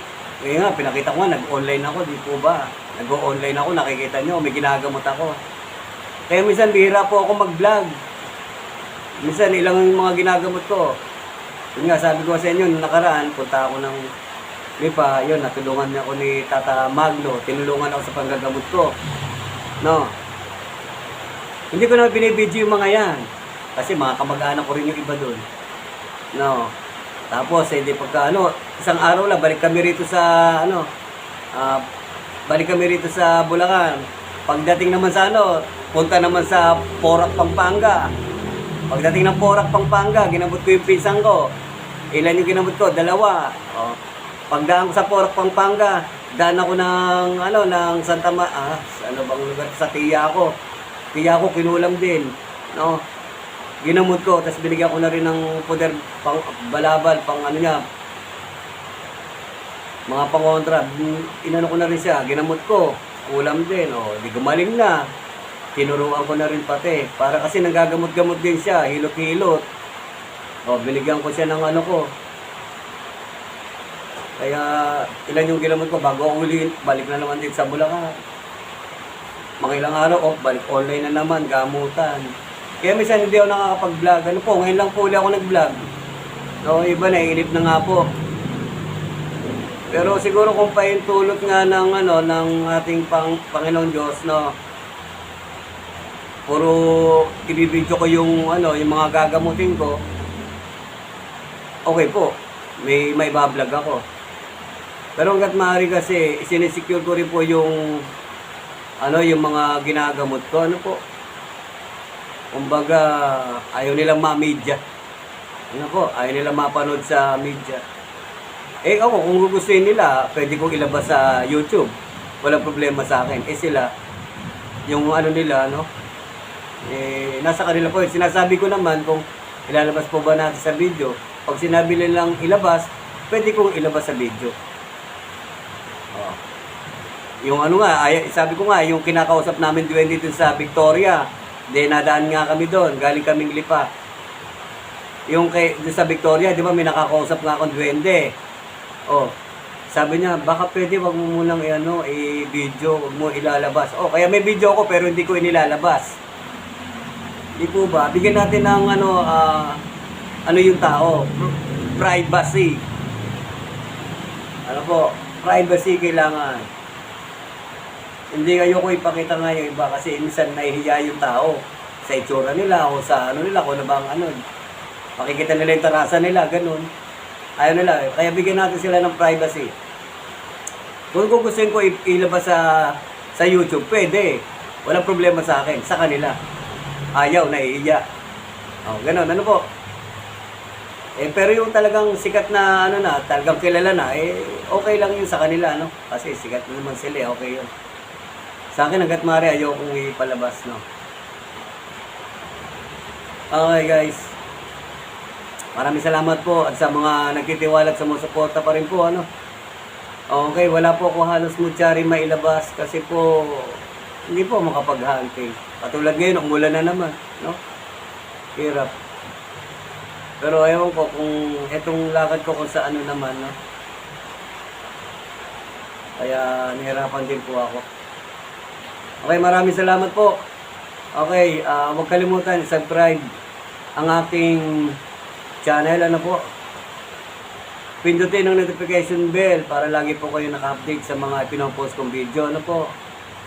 ngayon nga, pinakita ko nga, nag-online ako, di po ba? Nag-online ako, nakikita nyo, may ginagamot ako. Kaya minsan bihira po ako mag-vlog. Minsan ilang yung mga ginagamot ko. Yun nga, sabi ko sa inyo, nung nakaraan, punta ako ng Lipa, yun, natulungan niya ako ni Tata Maglo, tinulungan ako sa panggagamot ko. No? Hindi ko na binibidyo yung mga yan. Kasi mga kamag-anak ko rin yung iba doon. No? Tapos, hindi pagka, isang araw lang, balik kami rito sa, Bulacan. Pagdating naman sa, punta naman sa Porac, Pampanga. Pagdating ng Porac, Pampanga, ginabot ko yung pisang ko. Ilan yung ginabot ko? 2. Oh. Pagdaan ko sa Porac, Pampanga, daan ako ng Santa ano bang lugar? Sa tiya ko. Tiya ko, kinulam din. No? Ginamot ko, tapos binigyan ko na rin ng poder pang balabal, pang mga pangontra. Inano ko na rin siya, ginamot ko, kulam din, di gumaling na. Tinuruan ko na rin pati, para kasi nagagamot-gamot din siya, hilot-hilot. Binigyan ko siya ng ko. Kaya, ilan yung ginamot ko, bago ako uli, balik na naman din sa Bulacan. Mga ilang araw, balik online na naman, gamutan. Kaya minsan hindi ako nakakapag-vlog. Ngayon lang po uli ako nag-vlog. Iba na, inip na nga po. Pero siguro kung paintulot nga ng ating Panginoon Diyos, puro ibibidyo ko yung mga gagamutin ko, okay po, may bablog ako. Pero hanggat maaari kasi, sinesecure ko rin po yung mga ginagamot ko, kumbaga, ayaw nilang ma-media. Ayaw nilang mapanood sa media. Ako, kung gugustuhin nila, pwede kong ilabas sa YouTube. Walang problema sa akin. Sila, yung nila, nasa kanila po. Sinasabi ko naman kung ilalabas po ba natin sa video. Pag sinabi nilang ilabas, pwede kong ilabas sa video. Yung sabi ko nga, yung kinakausap namin dito sa Victoria, nadaan nga kami doon, galing kaming Lipa. Yung sa Victoria, di ba may nakakausap nga akong duwende. Sabi niya, baka pwede wag mo munang i-video, wag mo ilalabas. Kaya may video ako pero hindi ko inilalabas. Di po ba? Bigyan natin ng yung tao. Privacy. Privacy kailangan. Hindi kayo ko ipakita nga yung iba kasi minsan nahihiya yung tao sa itsura nila o sa nila, kung makikita nila yung tarasa nila, ganun. Ayaw nila. Kaya bigyan natin sila ng privacy. Kung gustuin ko ilabas sa YouTube, pwede. Walang problema sa akin, sa kanila. Ayaw, naiiya. Ganun, po. Pero yung talagang sikat na, talagang kilala na, okay lang yun sa kanila, Kasi sikat na naman sila, okay yun. Sa akin, hanggat maaari, ayaw kong ipalabas, Okay, guys. Maraming salamat po at sa mga nagtitiwala at sumusuporta pa rin po, Okay, wala po ako halos mutsari mailabas kasi po hindi po makapag-hunting. Katulad ngayon, umulan na naman, Hirap. Pero ewan ko kung etong lakad ko kung sa naman, Kaya nahirapan din po ako. Okay, maraming salamat po. Okay, huwag kalimutan subscribe ang ating channel. Ano po? Pindutin ang notification bell para lagi po kayo naka-update sa mga pinopost kong video. Ano po?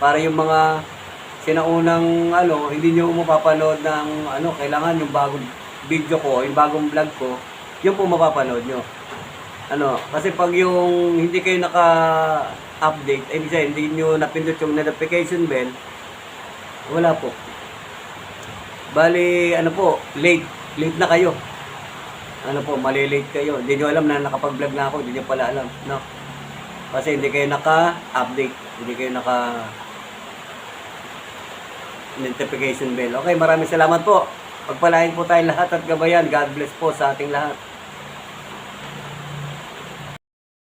Para yung mga sinaunang hindi nyo mapapanood ng kailangan yung bagong video ko, yung bagong vlog ko, yung po mapapanood nyo. Kasi pag yung hindi kayo naka-update, ibig sabihin, hindi nyo napindot yung notification bell, wala po. Bali, late na kayo. Malilate kayo. Hindi nyo alam na nakapag-vlog na ako, hindi nyo pala alam, no? Kasi hindi kayo naka-update, hindi kayo notification bell. Okay, maraming salamat po. Pagpalain po tayong lahat at gabayan. God bless po sa ating lahat.